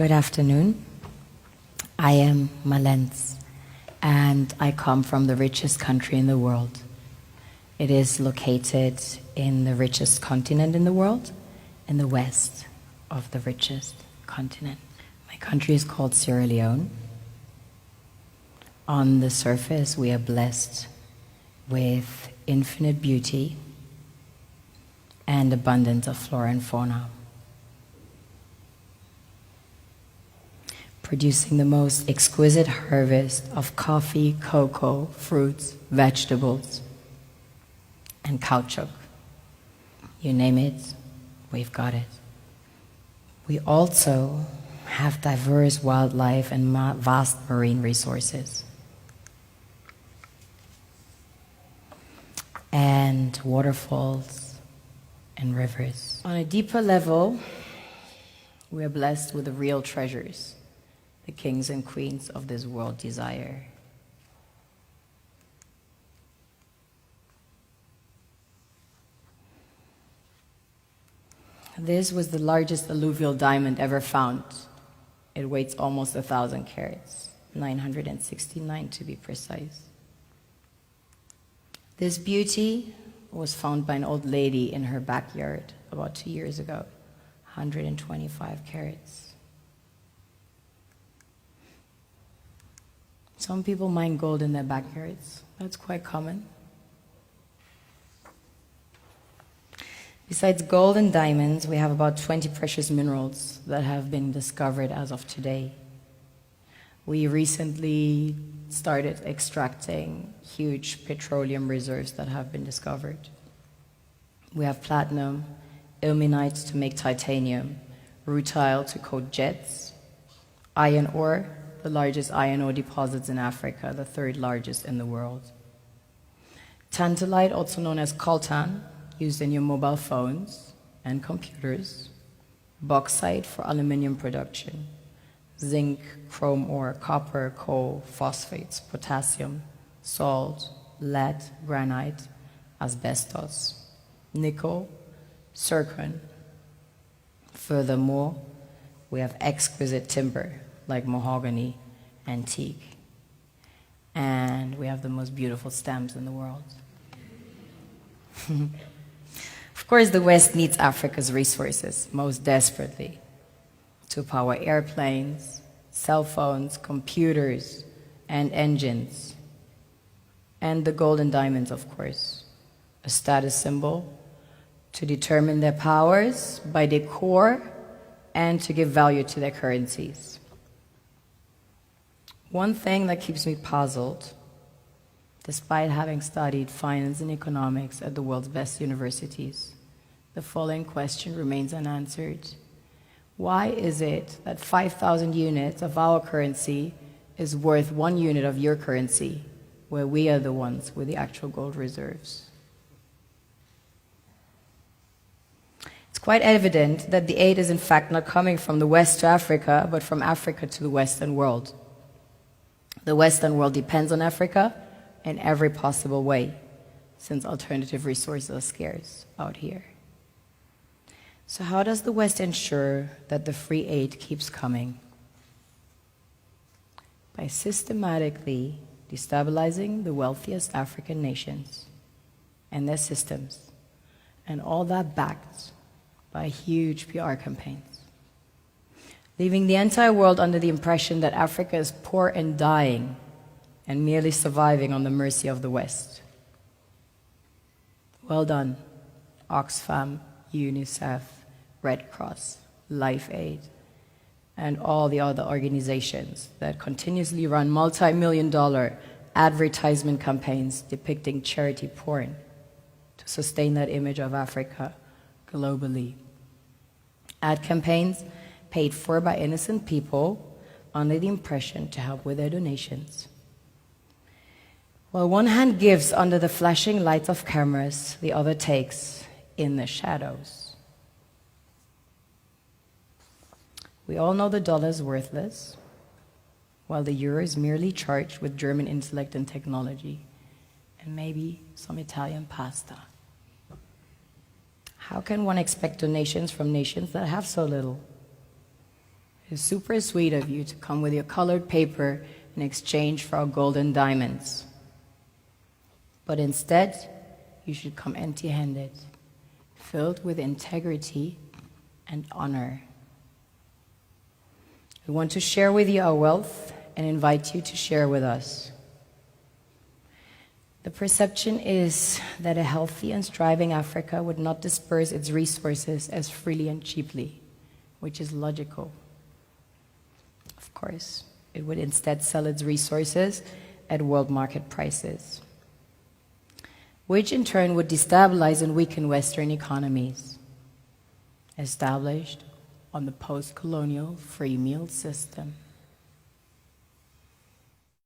Good afternoon. I am Malens, and I come from the richest country in the world. It is located in the richest continent in the world, in the west of the richest continent. My country is called Sierra Leone. On the surface, we are blessed with infinite beauty and abundance of flora and fauna, producing the most exquisite harvest of coffee, cocoa, fruits, vegetables, and caoutchouc. You name it, we've got it. We also have diverse wildlife and vast marine resources, and waterfalls and rivers. On a deeper level, we are blessed with the real treasures the kings and queens of this world desire. This was the largest alluvial diamond ever found. It weighs almost 1,000 carats, 969 to be precise. This beauty was found by an old lady in her backyard about 2 years ago, 125 carats. Some people mine gold in their backyards. That's quite common. Besides gold and diamonds, we have about 20 precious minerals that have been discovered as of today. We recently started extracting huge petroleum reserves that have been discovered. We have platinum, ilmenite to make titanium, rutile to coat jets, iron ore, the largest iron ore deposits in Africa, the third largest in the world. Tantalite, also known as coltan, used in your mobile phones and computers. Bauxite for aluminum production. Zinc, chrome ore, copper, coal, phosphates, potassium, salt, lead, granite, asbestos, nickel, zircon. Furthermore, we have exquisite timber like mahogany, antique, and we have the most beautiful stamps in the world. Of course, the West needs Africa's resources most desperately to power airplanes, cell phones, computers, and engines. And the gold and diamonds, of course, a status symbol to determine their powers by their core and to give value to their currencies. One thing that keeps me puzzled, despite having studied finance and economics at the world's best universities, the following question remains unanswered. Why is it that 5,000 units of our currency is worth 1 unit of your currency, where we are the ones with the actual gold reserves? It's quite evident that the aid is in fact not coming from the West to Africa, but from Africa to the Western world. The Western world depends on Africa in every possible way, since alternative resources are scarce out here. So how does the West ensure that the free aid keeps coming? By systematically destabilizing the wealthiest African nations and their systems, and all that backed by huge PR campaigns, leaving the entire world under the impression that Africa is poor and dying and merely surviving on the mercy of the West. Well done, Oxfam, UNICEF, Red Cross, Life Aid, and all the other organizations that continuously run multi-million-dollar advertisement campaigns depicting charity porn to sustain that image of Africa globally. Ad campaigns paid for by innocent people under the impression to help with their donations. While one hand gives under the flashing lights of cameras, the other takes in the shadows. We all know the dollar is worthless, while the euro is merely charged with German intellect and technology, and maybe some Italian pasta. How can one expect donations from nations that have so little? It is super sweet of you to come with your colored paper in exchange for our golden diamonds. But instead, you should come empty-handed, filled with integrity and honor. We want to share with you our wealth and invite you to share with us. The perception is that a healthy and thriving Africa would not disperse its resources as freely and cheaply, which is logical. Of course, it would instead sell its resources at world market prices, which in turn would destabilize and weaken Western economies, established on the post-colonial free meal system.